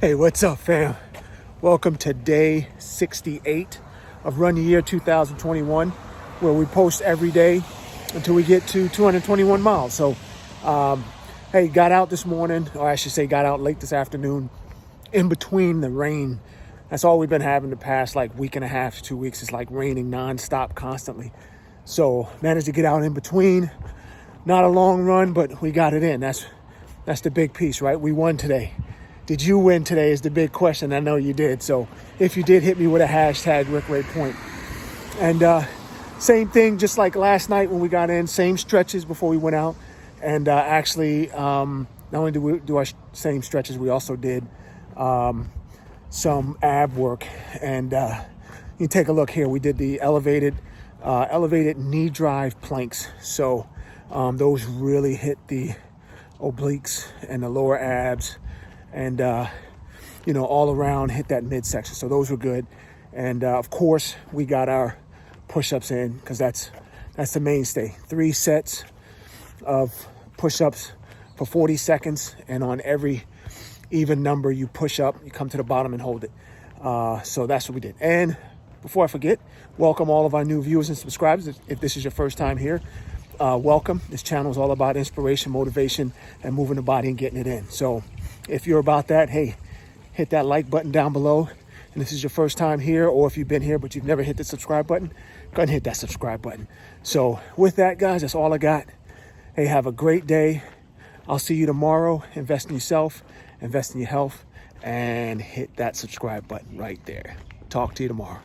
Hey, what's up, fam? Welcome to day 68 of Run the Year 2021, where we post every day until we get to 221 miles. So, hey, got out this morning, or I should say got out late this afternoon in between the rain. That's all we've been having the past like week and a half, 2 weeks. It's like raining nonstop constantly. So managed to get out in between. Not a long run, but we got it in. That's the big piece, right? We won today. Did you win today is the big question. I know you did. So if you did, hit me with a hashtag #RickRayPoint. And same thing, just like last night when we got in, same stretches before we went out. And actually, not only did we do our same stretches, we also did some ab work. And you take a look here. We did the elevated knee drive planks. So those really hit the obliques and the lower abs. And, all around hit that midsection. So those were good. And, of course, we got our push-ups in because that's the mainstay. 3 sets of push-ups for 40 seconds. And on every even number you push up, you come to the bottom and hold it. So that's what we did. And before I forget, welcome all of our new viewers and subscribers. If this is your first time here, welcome. This channel is all about inspiration, motivation, and moving the body and getting it in. So if you're about that, hey, hit that like button down below. And this is your first time here, or if you've been here but you've never hit the subscribe button, go ahead and hit that subscribe button. So with that, guys, that's all I got. Hey, have a great day. I'll see you tomorrow. Invest in yourself, invest in your health, and hit that subscribe button right there. Talk to you tomorrow.